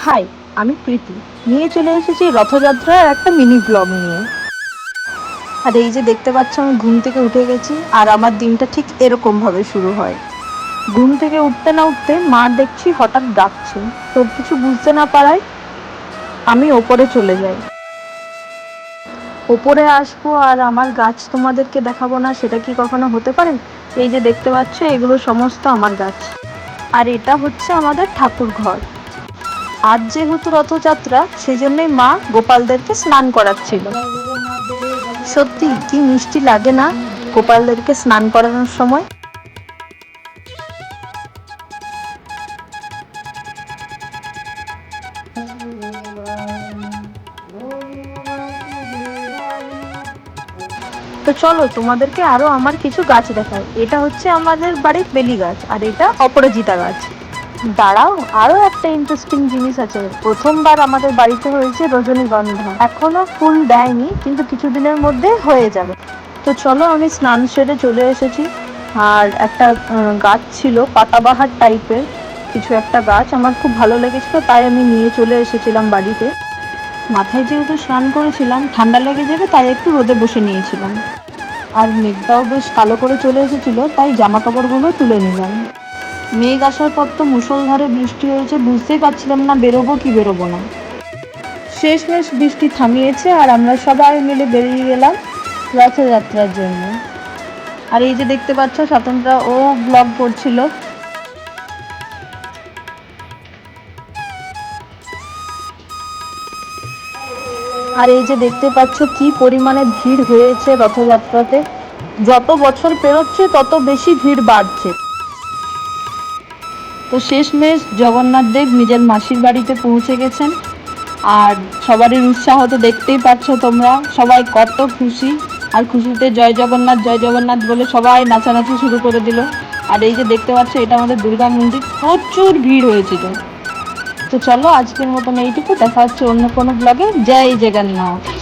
High, আমি প্রীতি নিয়ে চলে এসেছি রথযাত্রার একটা মিনি ব্লগ নিয়ে। আর এই যে দেখতে পাচ্ছ, আমি ঘুম থেকে উঠে গেছি আর আমার দিনটা ঠিক এরকম ভাবে শুরু হয়। ঘুম থেকে উঠতে না উঠতে মা দেখছি হঠাৎ ডাকছে, তো কিছু বুঝতে না পারায় আমি ওপরে চলে যাই। ওপরে আসবো আর আমার গাছ তোমাদেরকে দেখাবো না, সেটা কি কখনো হতে পারে? এই যে দেখতে পাচ্ছ, এগুলো সমস্ত আমার গাছ। আর এটা হচ্ছে আমাদের ঠাকুর ঘর। আজ যেহেতু রথযাত্রা, সেই জন্যই মা গোপালদেরকে স্নান করাচ্ছিল। সত্যি কি মিষ্টি লাগে না গোপালদেরকে স্নান করানোর সময়। তো চলো তোমাদেরকে আরো আমার কিছু গাছ দেখাই। এটা হচ্ছে আমাদের বাড়ির বেলি গাছ, আর এটা অপরাজিতা গাছ। দাঁড়াও, আরো একটা ইন্টারেস্টিং জিনিস আছে। প্রথমবার আমাদের বাড়িতে হয়েছে রজনীগন্ধা। এখনো ফুল দেয়নি, কিন্তু কিছুদিনের মধ্যে হয়ে যাবে। তো চলো, আমি স্নান সেরে চলে এসেছি। আর একটা গাছ ছিল পাতাবাহার টাইপের কিছু একটা গাছ, আমার খুব ভালো লেগেছিল, তাই আমি নিয়ে চলে এসেছিলাম বাড়িতে। মাথায় যেহেতু স্নান করেছিলাম, ঠান্ডা লেগে যাবে, তাই একটু রোদে বসে নিয়েছিলাম। আর মেঘটাও বেশ কালো করে চলে এসেছিল, তাই জামা কাপড়গুলো তুলে নিলাম। মেঘ আসার পর তো মুষলধারে বৃষ্টি হয়েছে, বুঝতেই পারছিলাম না বেরোবো কি বেরোবো না। শেষমেশ বৃষ্টি থামিয়েছে আর আমরা সবাই মিলে বেরিয়ে গেলাম রথযাত্রার জন্য। আর এই যে দেখতে পাচ্ছ, স্বতন্ত্রা ও ব্লগ করছিল। আর এই যে দেখতে পাচ্ছ কি পরিমাণে ভিড় হয়েছে রথযাত্রাতে। যত বছর পেরোচ্ছে তত বেশি ভিড় বাড়ছে। তো শেষমেশ জগন্নাথ দেব নিজের মাসির বাড়িতে পৌঁছে গেছেন। আর সবারই উৎসাহ তো দেখতেই পাচ্ছ তোমরা, সবাই কত খুশি। আর খুশিতে জয় জগন্নাথ বলে সবাই নাচানাচি শুরু করে দিল। আর এই যে দেখতে পাচ্ছ, এটা আমাদের দুর্গা মন্দির, প্রচুর ভিড় হয়েছিল। তো চলো, আজকের মতন এইটুকু, দেখা হচ্ছে অন্য কোনো ব্লগে। জয় জগন্নাথ।